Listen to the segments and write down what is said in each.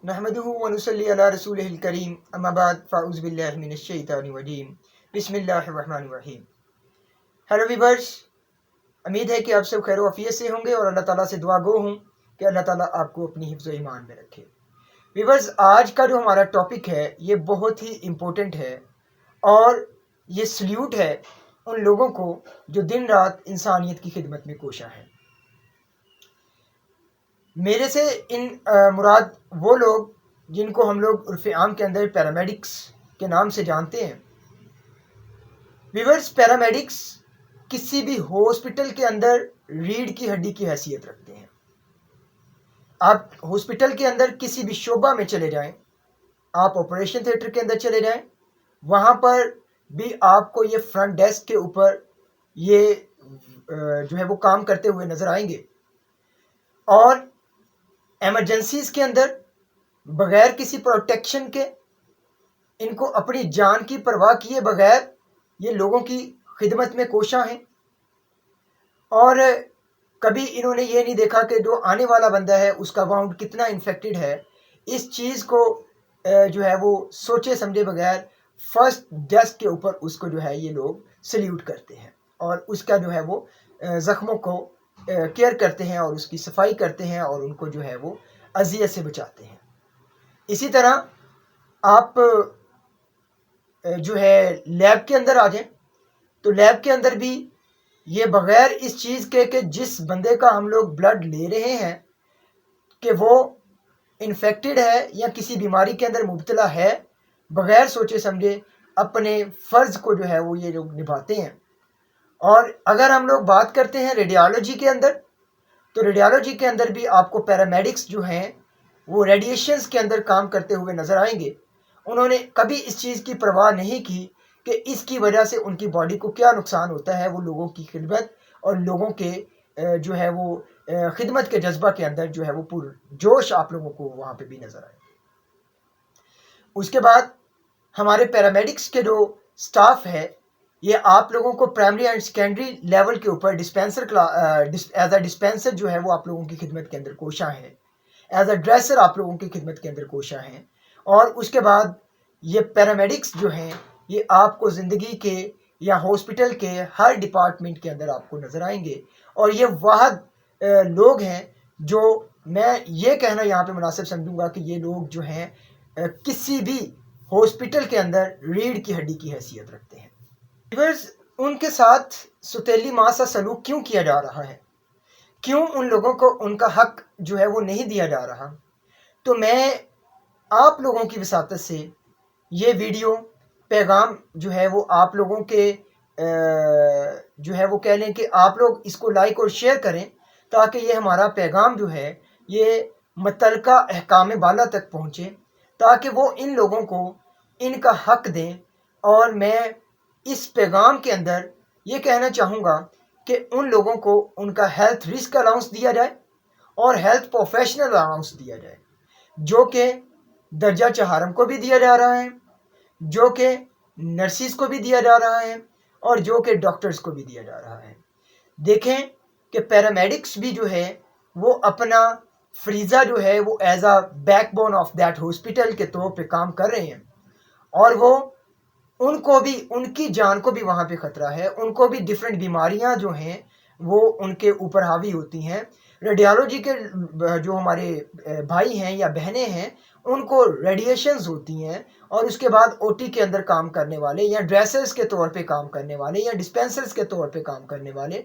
नहमदुहु व नुसल्ली अला रसूलिहिल करीम अम्मा बाद फ़अऊज़ु बिल्लाहि मिनश शैतानिर रजीम बिस्मिल्लाहिर रहमानिर रहीम। हेलो वीवर्स, उम्मीद है कि आप सब खैर वफ़ियत से होंगे और अल्लाह ताला से दुआ गो हूँ कि अल्लाह ताला आपको अपनी हिफ्ज़ व ईमान में रखे। वीवर्स, आज का जो हमारा टॉपिक है ये बहुत ही इम्पोर्टेंट है और ये सल्यूट है उन लोगों को जो दिन रात इंसानियत की खिदमत में कोशा है। मेरे से मुराद वो लोग जिनको हम लोग उर्फ़ आम के अंदर पैरामेडिक्स के नाम से जानते हैं। वीवर्स, पैरामेडिक्स किसी भी हॉस्पिटल के अंदर रीढ़ की हड्डी की हैसियत रखते हैं। आप हॉस्पिटल के अंदर किसी भी शोबा में चले जाएं, आप ऑपरेशन थिएटर के अंदर चले जाएं, वहाँ पर भी आपको ये फ्रंट डेस्क के ऊपर ये जो है वो काम करते हुए नज़र आएंगे। और एमरजेंसीज़ के अंदर बग़ैर किसी प्रोटेक्शन के, इनको अपनी जान की परवाह किए बग़ैर ये लोगों की खिदमत में कोशा हैं। और कभी इन्होंने ये नहीं देखा कि जो आने वाला बंदा है उसका वाउंड कितना इन्फेक्टेड है। इस चीज़ को जो है वो सोचे समझे बगैर फर्स्ट डेस्क के ऊपर उसको जो है ये लोग सल्यूट करते हैं और उसका जो है वो ज़ख्मों को केयर करते हैं और उसकी सफाई करते हैं और उनको जो है वो अज़ियत से बचाते हैं। इसी तरह आप जो है लैब के अंदर आ जाएं तो लैब के अंदर भी ये बग़ैर इस चीज़ के कि जिस बंदे का हम लोग ब्लड ले रहे हैं कि वो इन्फेक्टेड है या किसी बीमारी के अंदर मुब्तला है, बग़ैर सोचे समझे अपने फ़र्ज़ को जो है वो ये लोग निभाते हैं। और अगर हम लोग बात करते हैं रेडियोलॉजी के अंदर, तो रेडियोलॉजी के अंदर भी आपको पैरामेडिक्स जो हैं वो रेडिएशंस के अंदर काम करते हुए नज़र आएंगे। उन्होंने कभी इस चीज़ की परवाह नहीं की कि इसकी वजह से उनकी बॉडी को क्या नुकसान होता है। वो लोगों की खिदमत और लोगों के जो है वो खिदमत के जज्बा के अंदर जो है वो पुरजोश आप लोगों को वहाँ पे भी नज़र आए। उसके बाद हमारे पैरामेडिक्स के जो स्टाफ है ये आप लोगों को प्राइमरी एंड सेकेंडरी लेवल के ऊपर एज अ डिस्पेंसर जो है वो आप लोगों की खिदमत के अंदर कोशा है, एज अ ड्रेसर आप लोगों की खिदमत के अंदर कोशा हैं। और उसके बाद ये पैरामेडिक्स जो हैं ये आपको ज़िंदगी के या हॉस्पिटल के हर डिपार्टमेंट के अंदर आपको नज़र आएंगे। और ये वाहद लोग हैं जो मैं ये कहना यहाँ पे मुनासिब समझूंगा कि ये लोग जो हैं किसी भी हॉस्पिटल के अंदर रीढ़ की हड्डी की हैसियत रखते हैं। व्यूअर्स, उनके साथ सुतीली माँ सा सलूक क्यों किया जा रहा है, क्यों उन लोगों को उनका हक जो है वो नहीं दिया जा रहा? तो मैं आप लोगों की वसातत से ये वीडियो पैगाम जो है वो आप लोगों के जो है वो कह लें कि आप लोग इसको लाइक और शेयर करें ताकि ये हमारा पैगाम जो है ये मुतल्लिका अहकाम बाला तक पहुँचे, ताकि वो इन लोगों को इनका हक दें। और मैं इस पैगाम के अंदर ये कहना चाहूँगा कि उन लोगों को उनका हेल्थ रिस्क अलाउंस दिया जाए और हेल्थ प्रोफेशनल अलाउंस दिया जाए, जो कि दर्जा चहारम को भी दिया जा रहा है, जो कि नर्सिस को भी दिया जा रहा है और जो कि डॉक्टर्स को भी दिया जा रहा है। देखें कि पैरामेडिक्स भी जो है वो अपना फ्रीज़ा जो है वो as a backbone of that hospital के तौर पे काम कर रहे हैं और वो उनको भी, उनकी जान को भी वहाँ पे ख़तरा है। उनको भी डिफरेंट बीमारियाँ जो हैं वो उनके ऊपर हावी होती हैं। रेडियोलॉजी के जो हमारे भाई हैं या बहनें हैं उनको रेडिएशंस होती हैं और उसके बाद ओटी के अंदर काम करने वाले या ड्रेसर्स के तौर पे काम करने वाले या डिस्पेंसर्स के तौर पे काम करने वाले,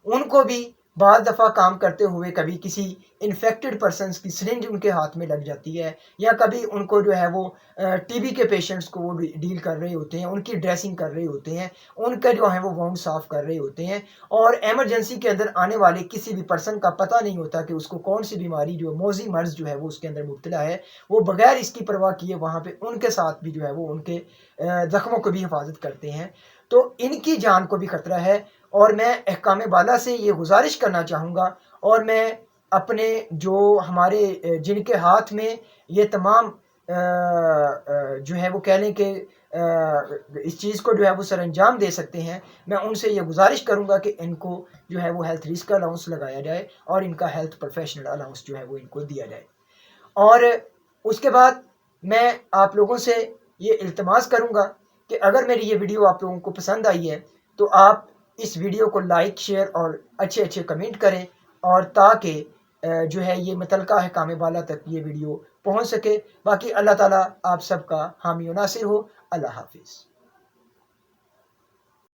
उनको भी बाद दफ़ा काम करते हुए कभी किसी इन्फेक्टेड पर्सनस की सिरिंज उनके हाथ में लग जाती है या कभी उनको जो है वो टीबी के पेशेंट्स को वो डील कर रहे होते हैं, उनकी ड्रेसिंग कर रहे होते हैं, उनका जो है वो वाउंड साफ़ कर रहे होते हैं। और एमरजेंसी के अंदर आने वाले किसी भी पर्सन का पता नहीं होता कि उसको कौन सी बीमारी जो मौजी मर्ज़ जो है वो उसके अंदर मुब्तला है। वो बग़ैर इसकी परवाह किए वहाँ पर उनके साथ भी जो है वो उनके ज़ख्मों को भी हिफाजत करते हैं, तो इनकी जान को भी ख़तरा है। और मैं अहकाम बाला से ये गुजारिश करना चाहूँगा और मैं अपने जो हमारे जिनके हाथ में ये तमाम जो है वो कह लें कि इस चीज़ को जो है वो सरअंजाम दे सकते हैं, मैं उनसे ये गुजारिश करूँगा कि इनको जो है वो हेल्थ रिस्क अलाउंस लगाया जाए और इनका हेल्थ प्रोफेशनल अलाउंस जो है वो इनको दिया जाए। और اس کے بعد میں آپ لوگوں سے یہ التماس کروں گا کہ اگر میری یہ ویڈیو آپ لوگوں کو پسند آئی ہے تو آپ اس ویڈیو کو لائک شیئر اور اچھے اچھے کمنٹ کریں، اور تاکہ جو ہے یہ متعلقہ احکام بالا تک یہ ویڈیو پہنچ سکے۔ باقی اللہ تعالیٰ آپ سب کا حامی و ناصر ہو۔ اللہ حافظ۔